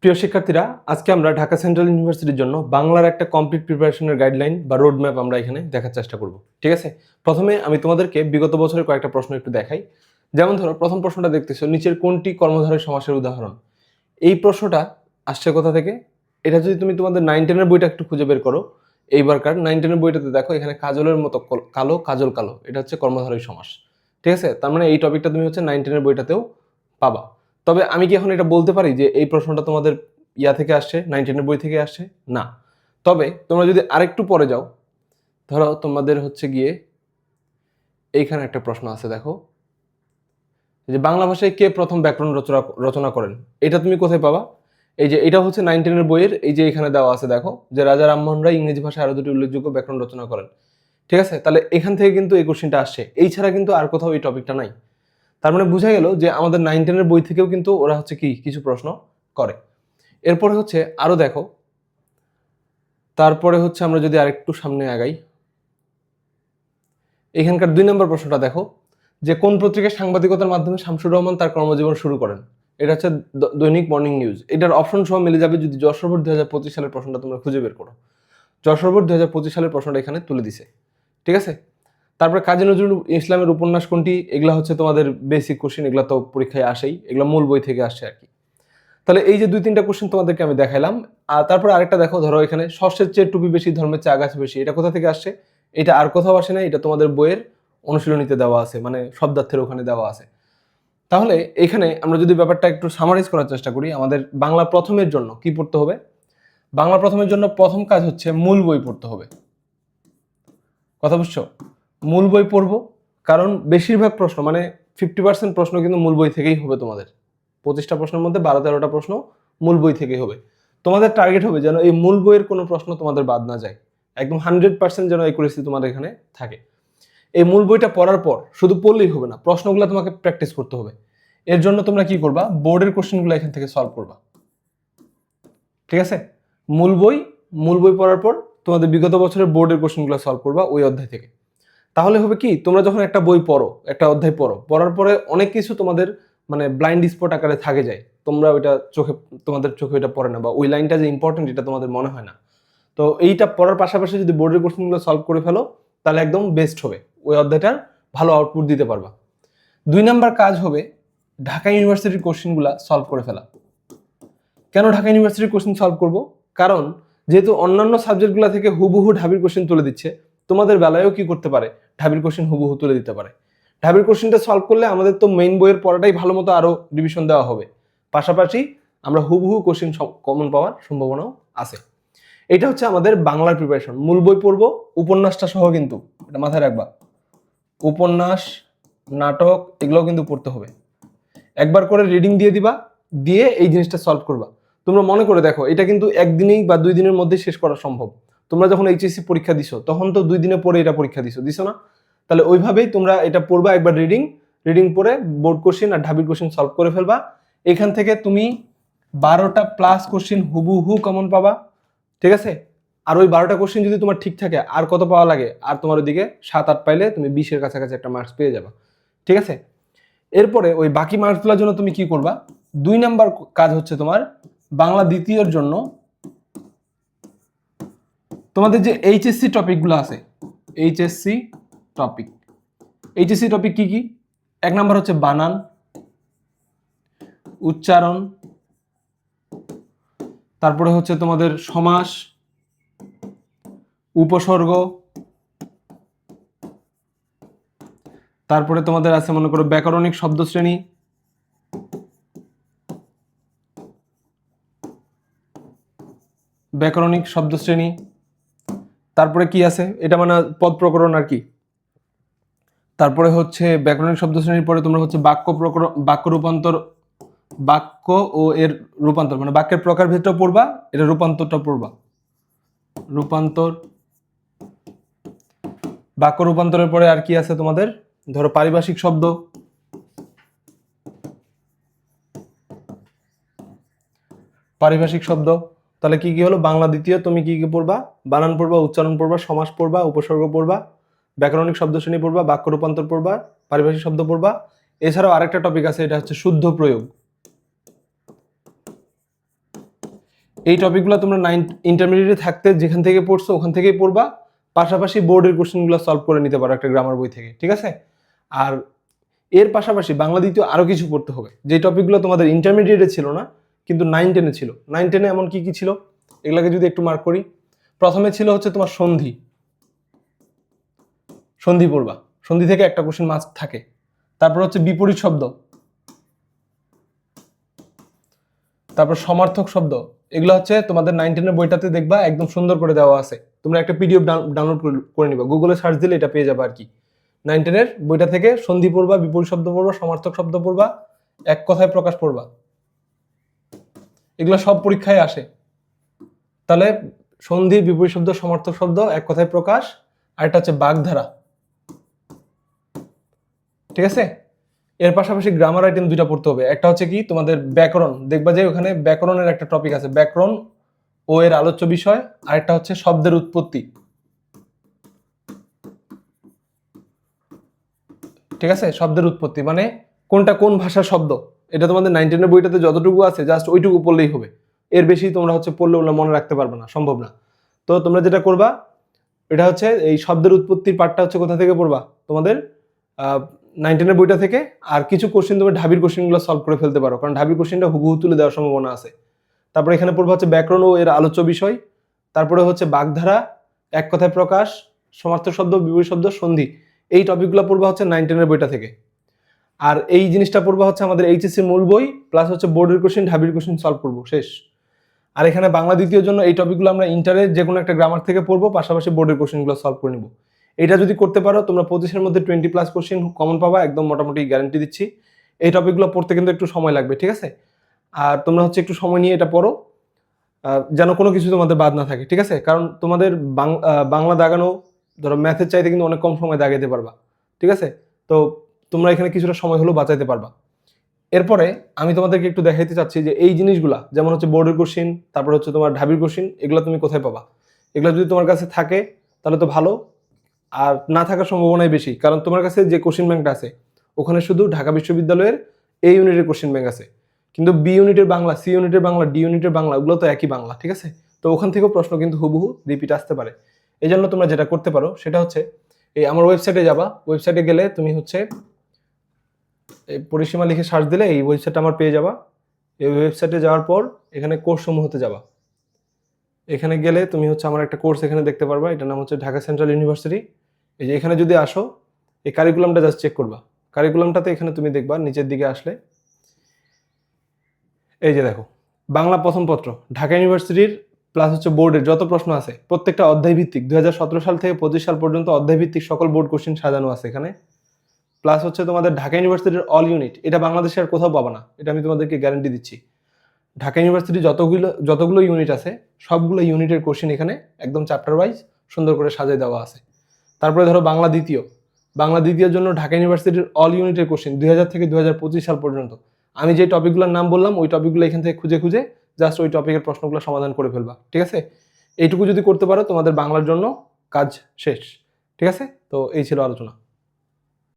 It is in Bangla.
প্রিয় শিক্ষার্থীরা, আজকে আমরা ঢাকা সেন্ট্রাল ইউনিভার্সিটির জন্য বাংলার একটা কমপ্লিট প্রিপারেশনের গাইডলাইন বা রোড ম্যাপ আমরা এখানে দেখার চেষ্টা করব। ঠিক আছে, প্রথমে আমি তোমাদেরকে বিগত বছরের কয়েকটা প্রশ্ন একটু দেখাই। যেমন ধরো, প্রথম প্রশ্নটা দেখতেছো, নিচের কোনটি কর্মধারয় সমাসের উদাহরণ। এই প্রশ্নটা আসছে কোথা থেকে? এটা যদি তুমি তোমাদের 9-10-এর বইটা একটু খুঁজে বের করো, এইবারকার 9-10-এর বইটাতে দেখো, এখানে কাজলের মতো কালো, কাজল কালো, এটা হচ্ছে কর্মধারয় সমাস। ঠিক আছে, তার মানে এই টপিকটা তুমি হচ্ছে 9-10-এর বইটাতেও পাবা। তবে আমি কি এখন এটা বলতে পারি যে এই প্রশ্নটা তোমাদের ইয়া থেকে আসছে, 9-10-এর বই থেকে আসছে? না। তবে তোমরা যদি আরেকটু পরে যাও, ধরো তোমাদের হচ্ছে গিয়ে এইখানে একটা প্রশ্ন আছে, দেখো যে বাংলা ভাষায় কে প্রথম ব্যাকরণ রচনা করেন। এটা তুমি কোথায় পাবা? এই যে এটা হচ্ছে 9-10-এর বইয়ের, এই যে এখানে দেওয়া আছে, দেখো যে রাজা রামমোহন রায় ইংরেজি ভাষায় আরো দুটি উল্লেখযোগ্য ব্যাকরণ রচনা করেন। ঠিক আছে, তাহলে এখান থেকে কিন্তু এই কোশ্চেনটা আসছে, এই ছাড়া কিন্তু আর কোথাও এই টপিকটা নাই। তার মানে বোঝা গেল যে আমাদের 9-10-এর বই থেকেও কিন্তু ওরা হচ্ছে কি কিছু প্রশ্ন করে। এরপরে হচ্ছে আরো দেখো, তারপরে হচ্ছে আমরা যদি আরেকটু সামনে আগাই, এখানকার 2 নম্বর প্রশ্নটা দেখো যে কোন পত্রিকায় সাংবাদিকতার মাধ্যমে শামসুর রহমান তার কর্মজীবন শুরু করেন। এটা হচ্ছে দৈনিক মর্নিং নিউজ। এটার অপশন সহ মিলে যাবে যদি যশোর বোর্ড 2025 সালের প্রশ্নটা তোমরা খুঁজে বের করো। যশোর বোর্ড 2025 সালের প্রশ্নটা এখানে তুলে দিছে। ঠিক আছে, তারপরে কাজী নজরুল ইসলামের উপন্যাস কোনটি। এগুলা হচ্ছে তোমাদের বেসিক কোশ্চেন, এগুলা তো পরীক্ষায় আসেই, এগুলা মূল বই থেকে আসছে আর কি। তাহলে এই যে 2-3টা কোশ্চেন তোমাদেরকে আমি দেখাইলাম। আর তারপরে আরেকটা দেখো, ধরো এখানে শস্যের চেয়ে টুপি বেশি, ধর্মের চেয়ে আগাছা বেশি, এটা কোথা থেকে আসছে? এটা আর কোথাও আসে না, এটা তোমাদের বইয়ের অনুশীলনীতে দেওয়া আছে, মানে শব্দার্থের ওখানে দেওয়া আছে। তাহলে এখানে আমরা যদি ব্যাপারটা একটু সামারাইজ করার চেষ্টা করি, আমাদের বাংলা প্রথমের জন্য কি পড়তে হবে? বাংলা প্রথমের জন্য প্রথম কাজ হচ্ছে মূল বই পড়তে হবে। কথা বুঝছো? মূল বই পড়বো, কারণ বেশিরভাগ প্রশ্ন, মানে 50% প্রশ্ন কিন্তু মূল বই থেকেই হবে। তোমাদের 25টা প্রশ্নের মধ্যে 12-13টা প্রশ্ন মূল বই থেকেই হবে। তোমাদের টার্গেট হবে যেন এই মূল বইয়ের কোনো প্রশ্ন তোমাদের বাদ না যায়, একদম 100% যেন অ্যাকুরেসি তোমাদের এখানে থাকে। এই মূল বইটা পড়ার পর শুধু পড়লেই হবে না, প্রশ্নগুলো তোমাকে প্র্যাকটিস করতে হবে। এর জন্য তোমরা কি করবা? বোর্ডের কোশ্চেনগুলো এখান থেকে সলভ করবা। ঠিক আছে, মূল বই পড়ার পর তোমাদের বিগত বছরের বোর্ডের কোশ্চেনগুলো সলভ করবা ওই অধ্যায় থেকে। তাহলে হবে কি, তোমরা যখন একটা বই পড়ো, একটা অধ্যায় পড়ো, পড়ার পরে অনেক কিছু তোমাদের মানে ব্লাইন্ড স্পট আকারে থাকে যায়, তোমরা ওইটা তোমাদের চোখে ওইটা পড়ে না, বা ওই লাইনটা যে ইম্পর্টেন্ট এটা তোমাদের মনে হয় না। তো এইটা পড়ার পাশাপাশি যদি বোর্ডের কোশ্চেনগুলো সলভ করে ফেলো, তাহলে একদম বেস্ট হবে, ওই অধ্যায়টার ভালো আউটপুট দিতে পারবা। 2 নাম্বার কাজ হবে ঢাকা ইউনিভার্সিটির কোশ্চেনগুলো সলভ করে ফেলা। কেন ঢাকা ইউনিভার্সিটির কোশ্চেন সলভ করব? কারণ যেহেতু অন্যান্য সাবজেক্টগুলো থেকে হুবহু ঢাবির কোশ্চেন তুলে দিচ্ছে, তোমাদের বেলায়ও কি করতে পারে, ঢাবির কোশ্চেন হুবহু তুলে দিতে পারে। ঢাবির কোশ্চেনটা সলভ করলে আমাদের তো মেইন বইয়ের পড়াটাই ভালো মতো আরো রিভিশন দেওয়া হবে, পাশাপাশি আমরা হুবহু কোশ্চেন কমন পাওয়ার সম্ভাবনাও আছে। এটা হচ্ছে আমাদের বাংলার প্রিপারেশন। মূল বই পড়বো, উপন্যাসটা সহ, কিন্তু এটা মাথায় রাখবা, উপন্যাস, নাটক এগুলোও কিন্তু পড়তে হবে। একবার করে রিডিং দিয়ে দিবা, দিয়ে এই জিনিসটা সলভ করবা। তোমরা মনে করে দেখো, এটা কিন্তু একদিনেই বা 2 দিনের মধ্যে শেষ করা সম্ভব। তোমরা যখন এইচএসসি পরীক্ষা দিছো, তখন তো 2 দিনে পরে এটা পরীক্ষা দিছো না? তাহলে ওইভাবেই তোমরা এটা পড়বা, একবার রিডিং পড়ে বোর্ড কোশ্চেন আর ঢাবির কোশ্চেন সলভ করে ফেলবা। এখান থেকে তুমি 12টা প্লাস কোশ্চেন হুবহু কমন পাবা। ঠিক আছে, আর ওই 12টা কোশ্চেন যদি তোমার ঠিক থাকে, আর কত পাওয়া লাগে? আর তোমার ওইদিকে 7-8 পাইলে তুমি 20-এর কাছাকাছি একটা মার্কস পেয়ে যাবা। ঠিক আছে, এরপরে ওই বাকি মার্কসগুলোর জন্য তুমি কি করবা? 2 নাম্বার কাজ হচ্ছে তোমার বাংলা দ্বিতীয়ের জন্য তোমাদের যে এইচএসসি টপিকগুলো আছে, এইচএসসি টপিক কি কি? 1 নাম্বার হচ্ছে বানান, উচ্চারণ, তারপরে হচ্ছে তোমাদের সমাস, উপসর্গ, তারপরে তোমাদের আছে মনে করো ব্যাকরণিক শব্দশ্রেণী, তারপরে কি আছে, এটা মানে পদ প্রকরণ আর কি। তারপরে হচ্ছে ব্যাকরণিক শব্দশ্রেণীর পরে তোমরা হচ্ছে বাক্য রূপান্তর, বাক্য ও এর রূপান্তর, মানে বাক্যের প্রকারভেদটা পড়বা, এটা রূপান্তরটা পড়বা। বাক্য রূপান্তরের পরে আর কি আছে তোমাদের? ধরো পারিভাষিক শব্দ, তাহলে কি কি হলো? বাংলা দ্বিতীয় তুমি কি কি পড়বা? বানান পড়বা, উচ্চারণ পড়বা, সমাস পড়বা, উপসর্গ পড়বা, ব্যাকরণিক শব্দশ্রেণী পড়বা, বাক্য রূপান্তর পড়বা, পারিভাষিক শব্দ পড়বা। এছাড়াও আরেকটা টপিক আছে, এটা হচ্ছে শুদ্ধ প্রয়োগ। এই টপিকগুলো তোমরা ইন্টারমিডিয়েটে থাকতে যেখান থেকে পড়ছো ওখান থেকেই পড়বা, পাশাপাশি বোর্ডের কোশ্চেনগুলো সলভ করে নিতে পারো একটা গ্রামার বই থেকে, ঠিক আছে? আর এর পাশাপাশি বাংলা দ্বিতীয় আরো কিছু পড়তে হবে, যে টপিকগুলো তোমাদের ইন্টারমিডিয়েটে ছিল না কিন্তু 9-10-এ ছিল। 9-10-এ এমন কি কি ছিল এগুলাকে যদি একটু মার্ক করি। প্রথমে ছিল হচ্ছে তোমার সন্ধি, সন্ধি পড়বা, সন্ধি থেকে একটা কোশ্চেন মাস্ক থাকে। তারপর হচ্ছে বিপরীত শব্দ, তারপর সমার্থক শব্দ। এগুলো হচ্ছে তোমাদের 9-10-এর বইটাতে দেখবা একদম সুন্দর করে দেওয়া আছে, তোমরা একটা পিডিএফ ডাউনলোড করে নিবা, গুগলে সার্চ দিলে এটা পেয়ে যাবে আর কি। 9-10-এর বইটা থেকে সন্ধি পড়বা, বিপরীত শব্দ পড়বা, সমার্থক শব্দ পড়বা, এক কথায় প্রকাশ পড়বা। এগুলো সব পরীক্ষায় আসে। তাহলে সন্ধি, বিপরীত শব্দ, সমার্থক শব্দ, এক কথায় প্রকাশ, আর এটা হচ্ছে বাগধারা, ঠিক আছে? এর পাশাপাশি গ্রামার আইটেম দুইটা পড়তে হবে। একটা হচ্ছে কি তোমাদের ব্যাকরণ, দেখবা যে ওখানে ব্যাকরণের একটা টপিক আছে, ব্যাকরণ ও এর আলোচ্য বিষয়। আর একটা হচ্ছে শব্দের উৎপত্তি, ঠিক আছে? শব্দের উৎপত্তি মানে কোনটা কোন ভাষার শব্দ, এটা তোমাদের 9-10-এর বইটাতে যতটুকু আছে জাস্ট ওইটুকু পড়লেই হবে। এর বেশি তোমরা হচ্ছে পড়লে ওগুলো মনে রাখতে পারবে না, সম্ভব না। তো তোমরা যেটা করবা এটা হচ্ছে এই শব্দের উৎপত্তির পার্টটা হচ্ছে কোথা থেকে পড়বা, তোমাদের 9-10-এর বইটা থেকে। আর কিছু কোশ্চেন তুমি ঢাবির কোশ্চেনগুলো সলভ করে ফেলতে পারো, কারণ ঢাবির কোশ্চেনটা হুবহু তুলে দেওয়ার সম্ভাবনা আছে। তারপরে এখানে পড়বা হচ্ছে ব্যাকরণ ও এর আলোচ্য বিষয়, তারপরে হচ্ছে বাগধারা, এক কথায় প্রকাশ, সমার্থক শব্দ, বিপরীত শব্দ, সন্ধি। এই টপিকগুলো পড়বা হচ্ছে 9-10-এর বইটা থেকে। আর এই জিনিসটা পড়বা হচ্ছে আমাদের এইচএসসির মূল বই প্লাস হচ্ছে বোর্ডের কোশ্চেন, ঢাবির কোশ্চেন সলভ করবো, শেষ। আর এখানে বাংলা দ্বিতীয়র জন্য এই টপিকগুলো আমরা ইন্টারে যে কোনো একটা গ্রামার থেকে পড়বো, পাশাপাশি বোর্ডের কোশ্চেনগুলো সলভ করে নিব। এটা যদি করতে পারো তোমরা 25-এর মধ্যে 20+ কোশ্চেন কমন পাবা, একদম মোটামুটি গ্যারান্টি দিচ্ছি। এই টপিকগুলো পড়তে কিন্তু একটু সময় লাগবে, ঠিক আছে? আর তোমরা হচ্ছে একটু সময় নিয়ে এটা পড়ো, যেন কোনো কিছু তোমাদের বাদ না থাকে, ঠিক আছে? কারণ তোমাদের বাংলা দাগানো ধরো ম্যাথের চাইতে কিন্তু অনেক কম সময় দাগাইতে পারবা, ঠিক আছে? তো তোমরা এখানে কিছুটা সময় হলেও বাঁচাইতে পারবা। এরপরে আমি তোমাদেরকে একটু দেখাইতে চাচ্ছি যে এই জিনিসগুলা, যেমন হচ্ছে বোর্ডের কোশ্চিন, তারপর হচ্ছে তোমার ঢাবির কোশ্চিন, এগুলো তুমি কোথায় পাবা। এগুলো যদি তোমার কাছে থাকে তাহলে তো ভালো, আর না থাকার সম্ভাবনাই বেশি, কারণ তোমার কাছে যে কোশ্চিন ব্যাংকটা আছে ওখানে শুধু ঢাকা বিশ্ববিদ্যালয়ের এ ইউনিটের কোশ্চিন ব্যাংক আছে, কিন্তু বি ইউনিটের বাংলা, সি ইউনিটের বাংলা, ডি ইউনিটের বাংলা ওগুলো তো একই বাংলা, ঠিক আছে? তো ওখান থেকেও প্রশ্ন কিন্তু হুবহু রিপিট আসতে পারে। এই জন্য তোমরা যেটা করতে পারো সেটা হচ্ছে এই আমার ওয়েবসাইটে যাবা, ওয়েবসাইটে গেলে তুমি হচ্ছে পরিসীমা লিখে সার্চ দিলে এই ওয়েবসাইটটা আমার পেয়ে যাবা। এই ওয়েবসাইটে যাওয়ার পর এখানে কোর্স সমূহতে যাবা, এখানে গেলে তুমি হচ্ছে আমার একটা কোর্স এখানে দেখতে পারবা, এটার নাম হচ্ছে ঢাকা সেন্ট্রাল ইউনিভার্সিটি। এই যে এখানে যদি আসো এই কারিকুলামটা জাস্ট চেক করবা, কারিকুলামটাতে এখানে তুমি দেখবা নিচের দিকে আসলে এই যে দেখো বাংলা প্রথম পত্র ঢাকা ইউনিভার্সিটির প্লাস হচ্ছে বোর্ডের যত প্রশ্ন আছে প্রত্যেকটা অধ্যায় ভিত্তিক 2017 সাল থেকে 25 সাল পর্যন্ত অধ্যায় ভিত্তিক সকল বোর্ড কোশ্চেন সাজানো আছে এখানে। প্লাস হচ্ছে তোমাদের ঢাকা ইউনিভার্সিটির অল ইউনিট, এটা বাংলাদেশে আর কোথাও পাবা না, এটা আমি তোমাদেরকে গ্যারান্টি দিচ্ছি। ঢাকা ইউনিভার্সিটি যতগুলো ইউনিট আছে সবগুলো ইউনিটের কোশ্চেন এখানে একদম চ্যাপ্টার ওয়াইজ সুন্দর করে সাজিয়ে দেওয়া আছে। তারপরে ধরো বাংলা দ্বিতীয়, বাংলা দ্বিতীয়ের জন্য ঢাকা ইউনিভার্সিটির অল ইউনিটের কোশ্চেন 2000 থেকে 2025 সাল পর্যন্ত। আমি যে টপিকগুলোর নাম বললাম ওই টপিকগুলো এখান থেকে খুঁজে খুঁজে জাস্ট ওই টপিকের প্রশ্নগুলো সমাধান করে ফেলবা, ঠিক আছে? এইটুকু যদি করতে পারো তোমাদের বাংলার জন্য কাজ শেষ, ঠিক আছে? তো এই ছিল আলোচনা।